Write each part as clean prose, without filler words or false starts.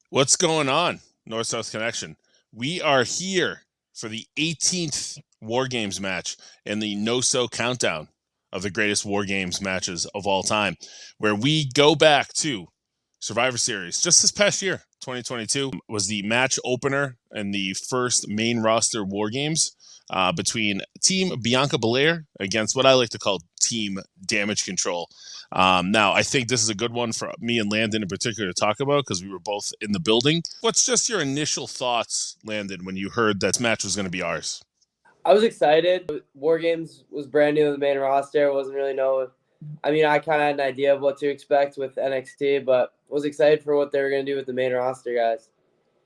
What's going on, North South Connection? We are here for the 18th War Games match in the NoSo Countdown of the greatest War Games matches of all time, where we go back to Survivor Series. Just this past year, 2022, was the match opener and the first main roster War Games between Team Bianca Belair against what I like to call Team Damage Control. Now, I think this is a good one for me and Landon in particular to talk about because we were both in the building. What's just your initial thoughts, Landon, when you heard that match was going to be ours? I was excited. War Games was brand new to the main roster. Wasn't really know. I mean, I kind of had an idea of what to expect with NXT, but was excited for what they were going to do with the main roster guys.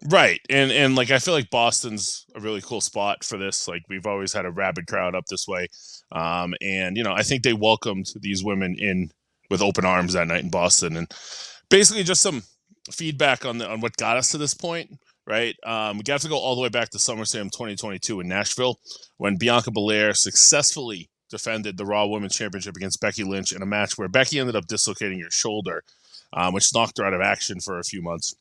Right. And like I feel like Boston's a really cool spot for this. Like we've always had a rabid crowd up this way. And I think they welcomed these women in with open arms that night in Boston. And basically just some feedback on what got us to this point, right? We got to go all the way back to SummerSlam 2022 in Nashville when Bianca Belair successfully defended the Raw Women's Championship against Becky Lynch in a match where Becky ended up dislocating her shoulder, which knocked her out of action for a few months.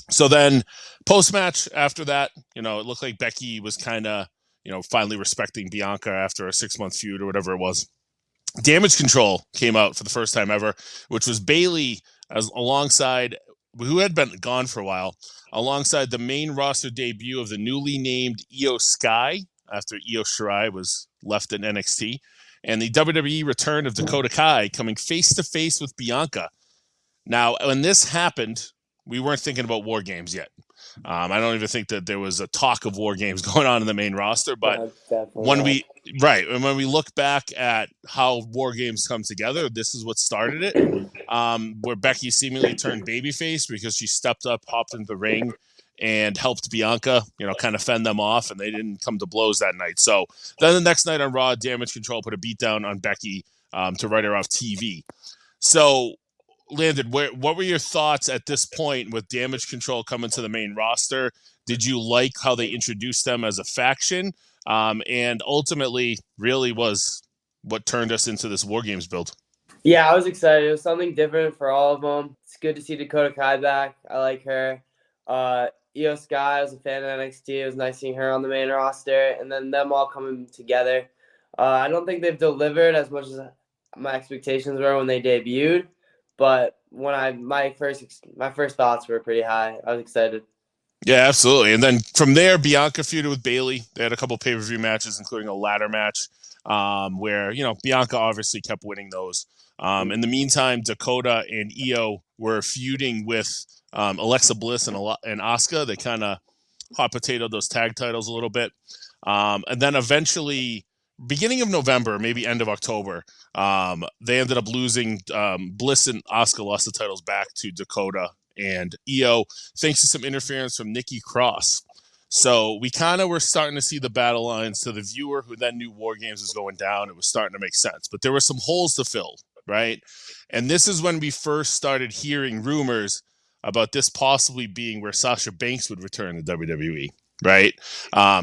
So then post-match after that, it looked like Becky was kind of, finally respecting Bianca after a 6-month feud or whatever it was. Damage Control came out for the first time ever, which was Bayley alongside, who had been gone for a while, alongside the main roster debut of the newly named Io Sky after Io Shirai was left in NXT, and the WWE return of Dakota Kai coming face-to-face with Bianca. Now, when this happened, we weren't thinking about War Games yet. I don't even think that there was a talk of War Games going on in the main roster, but when we look back at how War Games come together, this is what started it. Where Becky seemingly turned babyface because she stepped up, hopped into the ring, and helped Bianca, kind of fend them off, and they didn't come to blows that night. So then the next night on Raw, Damage Control put a beat down on Becky to write her off TV. So Landon, what were your thoughts at this point with Damage Control coming to the main roster? Did you like how they introduced them as a faction? And ultimately, really was what turned us into this War Games build. Yeah, I was excited. It was something different for all of them. It's good to see Dakota Kai back. I like her. Io Sky, I was a fan of NXT. It was nice seeing her on the main roster, and then them all coming together. I don't think they've delivered as much as my expectations were when they debuted. But when my first thoughts were pretty high. I was excited. Yeah, absolutely. And then from there, Bianca feuded with Bayley. They had a couple pay-per-view matches, including a ladder match, where Bianca obviously kept winning those. In the meantime, Dakota and Io were feuding with Alexa Bliss and Asuka. They kind of hot potatoed those tag titles a little bit, and then eventually, beginning of November, maybe end of October, they ended up losing. Bliss and Asuka lost the titles back to Dakota and Io, thanks to some interference from Nikki Cross. So we kind of were starting to see the battle lines. To the viewer who then knew War Games was going down, it was starting to make sense. But there were some holes to fill, right? And this is when we first started hearing rumors about this possibly being where Sasha Banks would return to WWE. Right?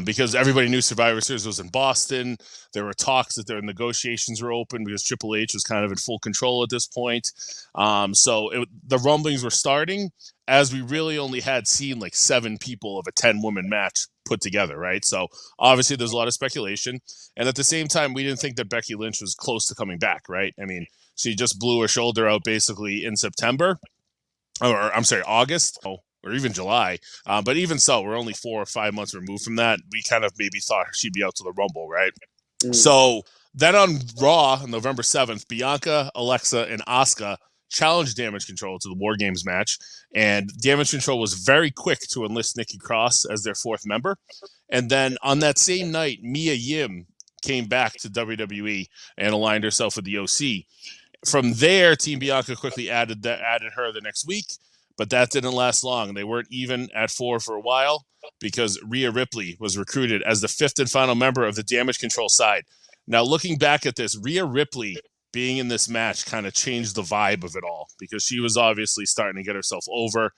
Because everybody knew Survivor Series was in Boston. There were talks that their negotiations were open because Triple H was kind of in full control at this point. The rumblings were starting as we really only had seen like 7 people of a 10-woman match put together, right? So obviously there's a lot of speculation. And at the same time, we didn't think that Becky Lynch was close to coming back, right? I mean, she just blew her shoulder out basically in September. Or I'm sorry, August. Or even July. But even so, we're only 4 or 5 months removed from that. We kind of maybe thought she'd be out to the Rumble, right? So then on Raw, on November 7th, Bianca, Alexa, and Asuka challenged Damage Control to the War Games match. And Damage Control was very quick to enlist Nikki Cross as their 4th member. And then on that same night, Mia Yim came back to WWE and aligned herself with the OC. From there, Team Bianca quickly added her the next week. But that didn't last long. They weren't even at 4 for a while because Rhea Ripley was recruited as the 5th and final member of the Damage Control side. Now, looking back at this, Rhea Ripley being in this match kind of changed the vibe of it all because she was obviously starting to get herself over.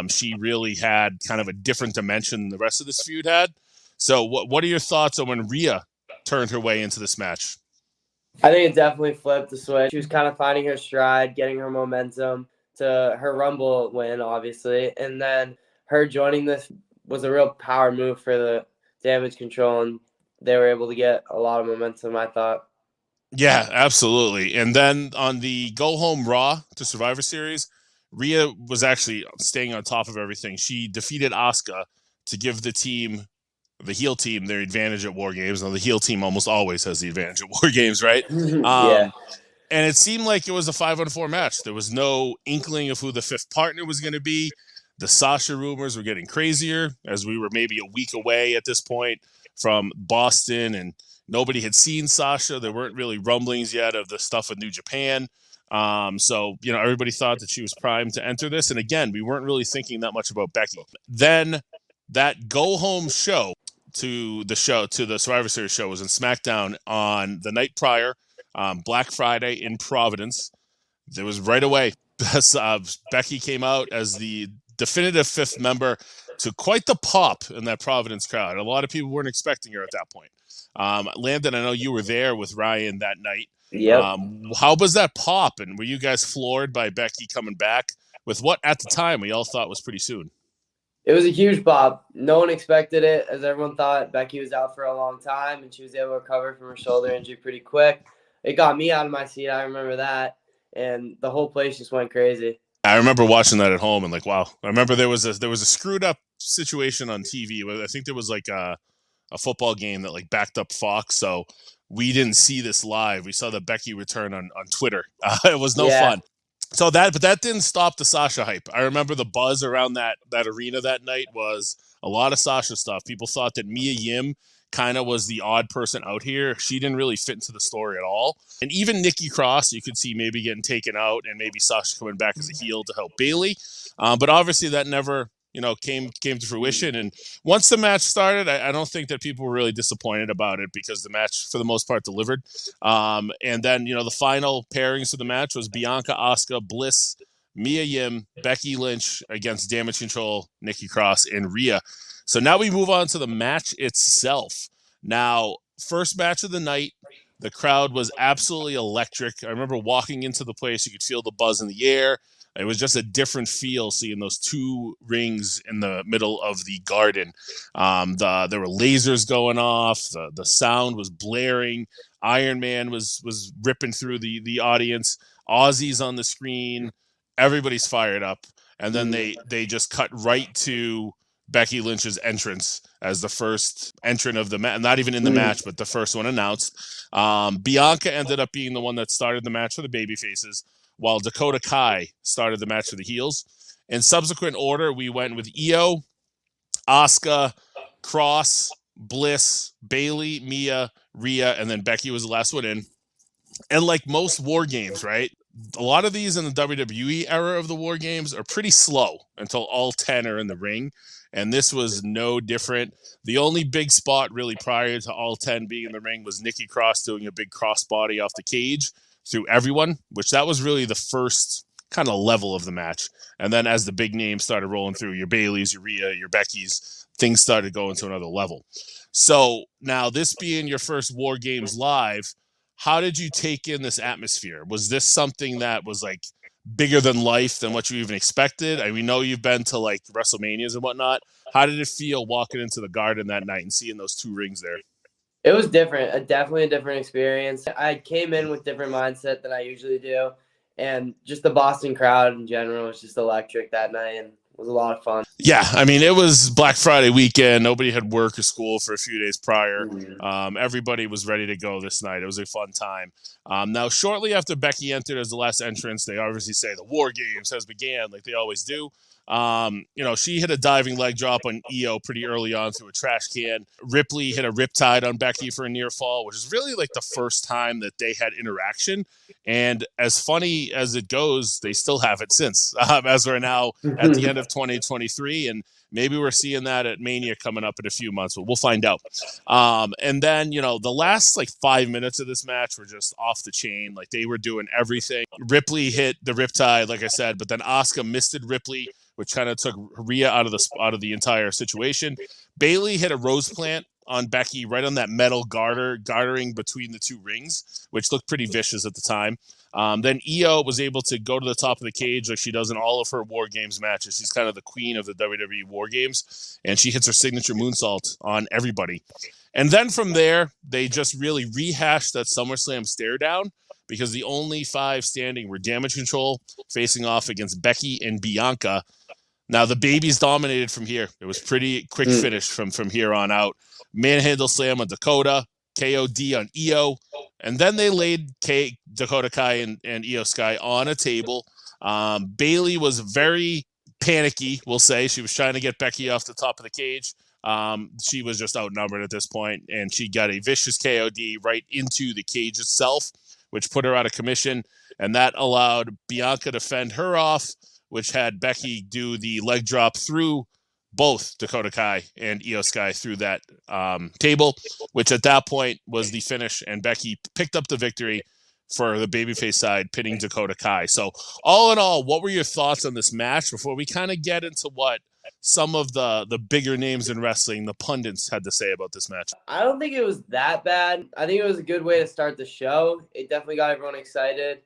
She really had kind of a different dimension than the rest of this feud had. So what are your thoughts on when Rhea turned her way into this match? I think it definitely flipped the switch. She was kind of finding her stride, getting her momentum. to her Rumble win, obviously, and then her joining this was a real power move for the Damage Control, and they were able to get a lot of momentum, I thought. Yeah, absolutely. And then on the go home Raw to Survivor Series, Rhea was actually staying on top of everything. She defeated Asuka to give the heel team, their advantage at War Games. Now, the heel team almost always has the advantage at War Games, right? Yeah. And it seemed like it was a 5-on-4 match. There was no inkling of who the fifth partner was going to be. The Sasha rumors were getting crazier as we were maybe a week away at this point from Boston, and nobody had seen Sasha. There weren't really rumblings yet of the stuff with New Japan. So, everybody thought that she was primed to enter this. And again, we weren't really thinking that much about Becky. Then that go home show to the Survivor Series show was in SmackDown on the night prior, Black Friday in Providence. There was right away, Becky came out as the definitive fifth member to quite the pop in that Providence crowd. A lot of people weren't expecting her at that point. Landon, I know you were there with Ryan that night. Yep. How was that pop? And were you guys floored by Becky coming back with what at the time we all thought was pretty soon? It was a huge pop. No one expected it, as everyone thought Becky was out for a long time, and she was able to recover from her shoulder injury pretty quick. It got me out of my seat. I remember that, and the whole place just went crazy. I remember watching that at home and like, wow. I remember there was a screwed up situation on TV. I think there was like a football game that like backed up Fox, so we didn't see this live. We saw the Becky return on Twitter. It was no fun. So but that didn't stop the Sasha hype. I remember the buzz around that arena that night was a lot of Sasha stuff. People thought that Mia Yim kind of was the odd person out here. She didn't really fit into the story at all. And even Nikki Cross, you could see maybe getting taken out and maybe Sasha coming back as a heel to help Bayley. But obviously that never came to fruition. And once the match started, I don't think that people were really disappointed about it because the match, for the most part, delivered. And then, the final pairings of the match was Bianca, Asuka, Bliss, Mia Yim, Becky Lynch against Damage Control, Nikki Cross, and Rhea. So now we move on to the match itself. Now, first match of the night, the crowd was absolutely electric. I remember walking into the place, you could feel the buzz in the air. It was just a different feel seeing those two rings in the middle of the garden. There were lasers going off. The sound was blaring. Iron Man was ripping through the audience. Ozzy's on the screen. Everybody's fired up. And then they just cut right to Becky Lynch's entrance as the first entrant of the match. Not even in the match, but the first one announced. Bianca ended up being the one that started the match for the babyfaces, while Dakota Kai started the match for the heels. In subsequent order, we went with Io, Asuka, Cross, Bliss, Bayley, Mia, Rhea, and then Becky was the last one in. And like most War Games, right? A lot of these in the WWE era of the War Games are pretty slow until all 10 are in the ring. And this was no different. The only big spot really prior to all 10 being in the ring was Nikki Cross doing a big crossbody off the cage through everyone, which that was really the first kind of level of the match. And then as the big names started rolling through, your Baileys, your Rhea, your Beckys, things started going to another level. So now this being your first War Games live, how did you take in this atmosphere? Was this something that was like bigger than life than what you even expected? I mean, we know you've been to like WrestleManias and whatnot. How did it feel walking into the Garden that night and seeing those two rings there? It was different, definitely a different experience. I came in with different mindset than I usually do, and just the Boston crowd in general was just electric that night, and it was a lot of fun. Yeah, I mean, it was Black Friday weekend. Nobody had work or school for a few days prior. Everybody was ready to go this night. It was a fun time. Now, shortly after Becky entered as the last entrance, they obviously say the War Games has began, like they always do. She hit a diving leg drop on Io pretty early on through a trash can. Ripley hit a riptide on Becky for a near fall, which is really like the first time that they had interaction. And as funny as it goes, they still have it since, as we're now at the end of 2023. And maybe we're seeing that at Mania coming up in a few months, but we'll find out. And then, the last like 5 minutes of this match were just off the chain. Like they were doing everything. Ripley hit the riptide, like I said, but then Asuka misted Ripley, which kind of took Rhea out of the entire situation. Bayley hit a rose plant on Becky, right on that metal gartering between the two rings, which looked pretty vicious at the time. Then Io was able to go to the top of the cage like she does in all of her War Games matches. She's kind of the queen of the WWE War Games, and she hits her signature moonsault on everybody. And then from there, they just really rehashed that SummerSlam stare down because the only 5 standing were Damage Control facing off against Becky and Bianca. Now the babies dominated from here. It was pretty quick finish from here on out. Manhandle slam on Dakota, KOD on Io, and then they laid Dakota Kai and Io Sky on a table. Bayley was very panicky, we'll say. She was trying to get Becky off the top of the cage. She was just outnumbered at this point, and she got a vicious KOD right into the cage itself, which put her out of commission, and that allowed Bianca to fend her off, which had Becky do the leg drop through both Dakota Kai and Io Sky through that table, which at that point was the finish, and Becky picked up the victory for the babyface side, pinning Dakota Kai. So all in all, what were your thoughts on this match before we kind of get into what some of the bigger names in wrestling, the pundits, had to say about this match? I don't think it was that bad. I think it was a good way to start the show. It definitely got everyone excited.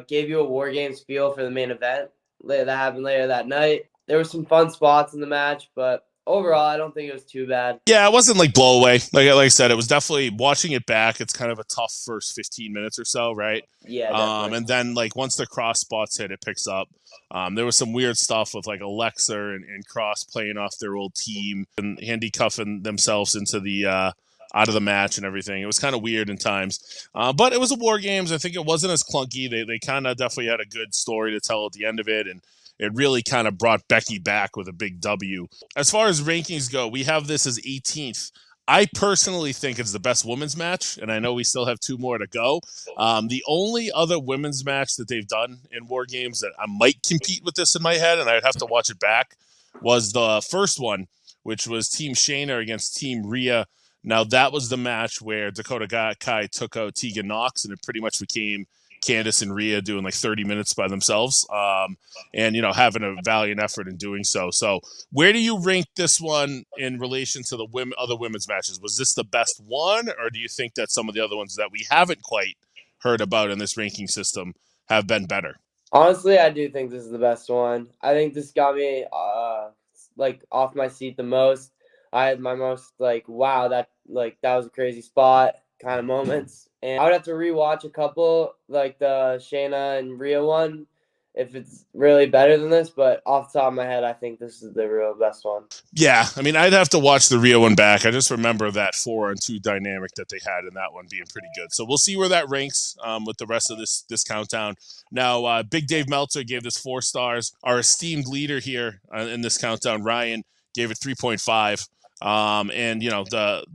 Gave you a War Games feel for the main event that happened later that night. There were some fun spots in the match, but overall, I don't think it was too bad. Yeah, it wasn't like blow away. Like I said, it was definitely, watching it back, it's kind of a tough first 15 minutes or so, right? Yeah, definitely. And then like once the cross spots hit, it picks up. There was some weird stuff with like Alexa and Cross playing off their old team and handcuffing themselves into the out of the match and everything. It was kind of weird in times, but it was a War Games. I think it wasn't as clunky. They kind of definitely had a good story to tell at the end of it, and it really kind of brought Becky back with a big W. As far as rankings go, we have this as 18th. I personally think it's the best women's match, and I know we still have 2 more to go. The only other women's match that they've done in War Games that I might compete with this in my head, and I'd have to watch it back, was the first one, which was Team Shayna against Team Rhea. Now, that was the match where Dakota Kai took out Tegan Nox, and it pretty much became Candice and Rhea doing like 30 minutes by themselves, and, you know, having a valiant effort in doing so. So where do you rank this one in relation to the other women's matches? Was this the best one, or do you think that some of the other ones that we haven't quite heard about in this ranking system have been better? Honestly, I do think this is the best one. I think this got me like off my seat the most. I had my most like, wow, that was a crazy spot kind of moments. And I would have to rewatch a couple, like the Shayna and Rhea one, if it's really better than this. But off the top of my head, I think this is the real best one. Yeah, I mean, I'd have to watch the Rhea one back. I just remember that 4-on-2 dynamic that they had in that one being pretty good. So we'll see where that ranks with the rest of this countdown. Now, Big Dave Meltzer gave this 4 stars. Our esteemed leader here in this countdown, Ryan, gave it 3.5. And, you know,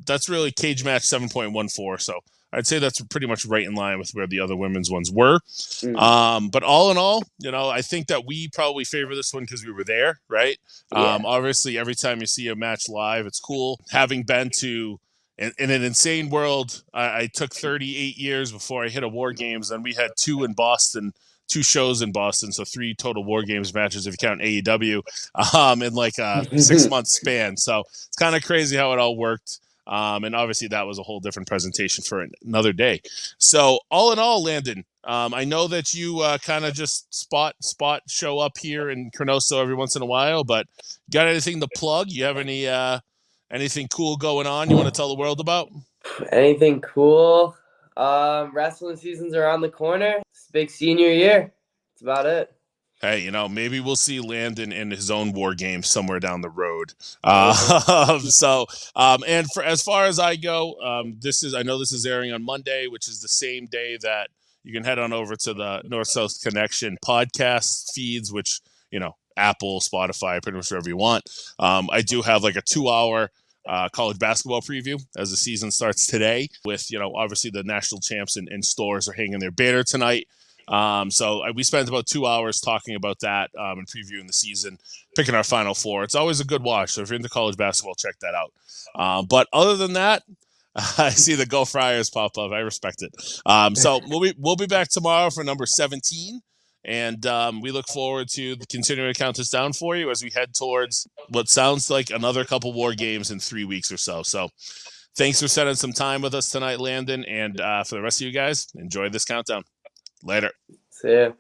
that's really Cage Match 7.14. So I'd say that's pretty much right in line with where the other women's ones were. But all in all, you know, I think that we probably favor this one because we were there, right? Yeah. Obviously, every time you see a match live, it's cool. Having been to in an insane world, I took 38 years before I hit a War Games, and we had 2 in Boston. 2 shows in Boston, so 3 total War Games matches if you count AEW in like a 6-month span. So it's kind of crazy how it all worked. And obviously that was a whole different presentation for another day. So all in all, Landon, I know that you kind of just spot show up here in NoSo every once in a while, but got anything to plug? You have anything cool going on you want to tell the world about? Anything cool? Wrestling season's around the corner. It's big senior year. That's about it. Hey, you know, maybe we'll see Landon in his own War Game somewhere down the road. And for as far as I go, I know this is airing on Monday, which is the same day that you can head on over to the North South Connection podcast feeds, which, you know, Apple, Spotify, pretty much wherever you want. I do have like a 2-hour college basketball preview as the season starts today with, you know, obviously the national champs and stores are hanging their banner tonight. So we spent about 2 hours talking about that and previewing the season, picking our Final Four. It's always a good watch. So if you're into college basketball, check that out. But other than that, I see the Go Friars pop up. I respect it. So we'll be back tomorrow for number 17. And we look forward to continuing to count this down for you as we head towards what sounds like another couple war games in 3 weeks or so. So thanks for spending some time with us tonight, Landon. And for the rest of you guys, enjoy this countdown. Later. See ya.